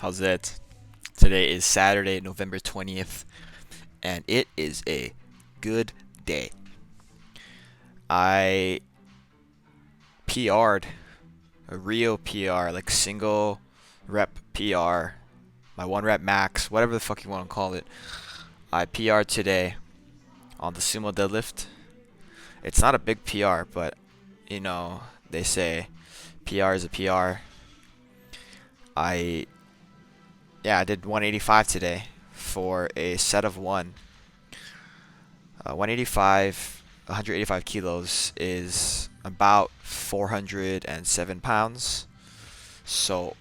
How's it? Today is Saturday, November 20th, and it is a good day. I PR'd a real PR, like single rep PR, my one rep max, whatever the fuck you want to call it. I PR'd today on the Sumo Deadlift. It's not a big PR, but they say PR is a PR. I I did 185 today for a set of one. 185, 185 kilos is about 407 pounds. So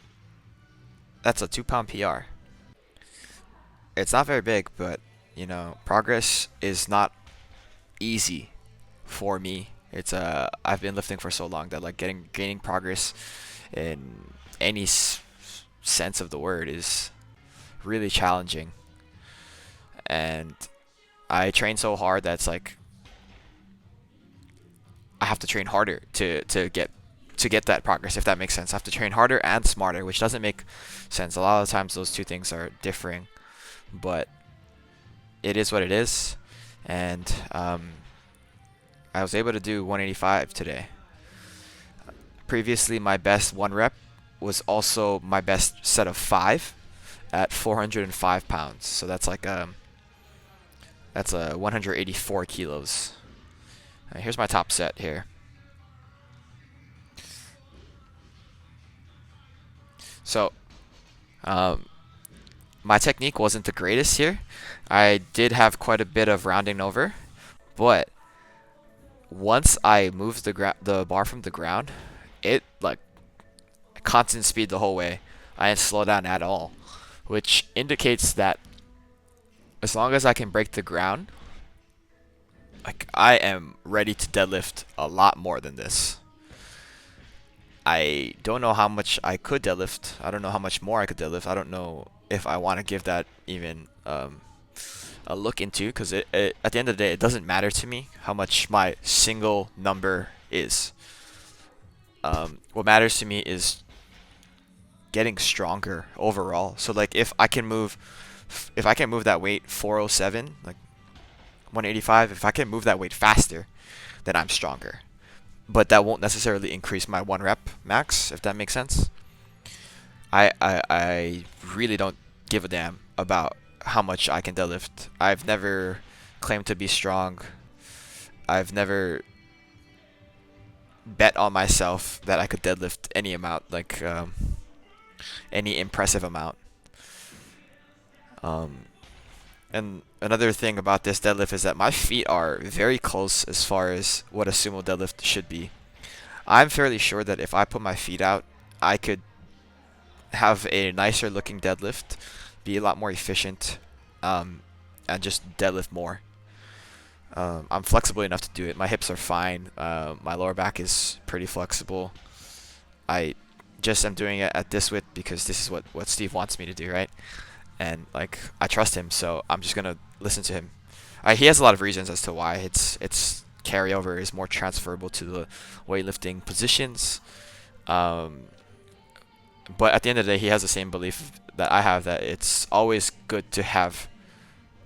that's a 2 pound PR. It's not very big, but progress is not easy for me. I've been lifting for so long that like gaining progress in any sense of the word is really challenging. And I train so hard that's like I have to train harder to get that progress, if that makes sense. I have to train harder and smarter, which doesn't make sense. A lot of times those two things are differing, but it is what it is. And I was able to do 185 today. Previously, my best one rep was also my best set of five at 405 pounds. So that's 184 kilos. Here's my top set here. So, my technique wasn't the greatest here. I did have quite a bit of rounding over, but once I moved the bar from the ground, it like constant speed the whole way. I didn't slow down at all, which indicates that as long as I can break the ground, like I am ready to deadlift a lot more than this. I don't know how much I could deadlift. I don't know how much more I could deadlift. I don't know if I want to give that even a look into, because at the end of the day, it doesn't matter to me how much my single number is. What matters to me is getting stronger overall. So like if I can move that weight 407, like 185, if I can move that weight faster, then I'm stronger. But that won't necessarily increase my one rep max, if that makes sense. I really don't give a damn about how much I can deadlift. I've never claimed to be strong. I've never bet on myself that I could deadlift any amount, like any impressive amount. And another thing about this deadlift is that my feet are very close as far as what a sumo deadlift should be. I'm fairly sure that if I put my feet out, I could have a nicer looking deadlift, be a lot more efficient, and just deadlift more. I'm flexible enough to do it. My hips are fine. My lower back is pretty flexible. I just am doing it at this width because this is what Steve wants me to do, right? And like I trust him, so I'm just gonna listen to him. He has a lot of reasons as to why it's carryover is more transferable to the weightlifting positions. But at the end of the day, he has the same belief that I have, that it's always good to have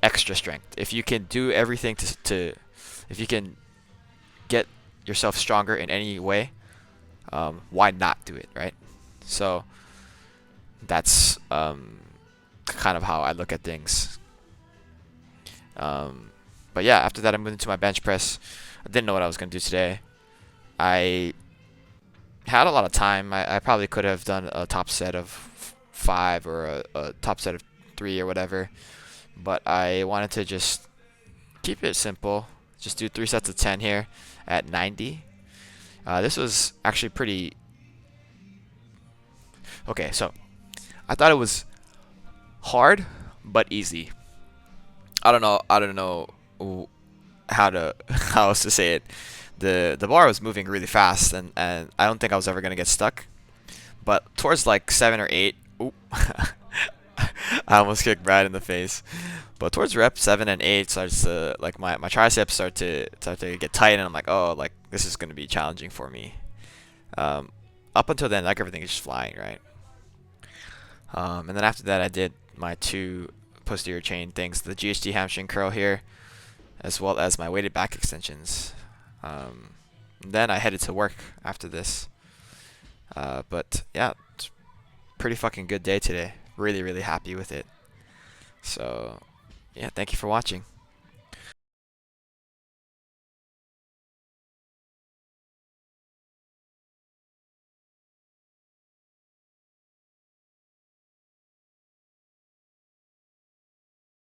extra strength. If you can do everything if you can get yourself stronger in any way, why not do it, right? So that's kind of how I look at things. But yeah, after that I moved into my bench press. I didn't know what I was going to do today. I had a lot of time. I probably could have done a top set of 5 or a top set of 3 or whatever. But I wanted to just keep it simple. Just do 3 sets of 10 here at 90. This was actually pretty... Okay, so I thought it was hard but easy. I don't know how else to say it. The bar was moving really fast, and I don't think I was ever gonna get stuck. But towards like 7 or 8, oop, I almost kicked Brad in the face. But towards rep 7 and 8 starts to like my triceps start to get tight, and I'm like, oh, like this is gonna be challenging for me. Up until then, like everything is just flying, right? And then after that, I did my 2 posterior chain things, the GHD hamstring curl here, as well as my weighted back extensions. Then I headed to work after this. But yeah, it's pretty fucking good day today. Really, really happy with it. So yeah, thank you for watching.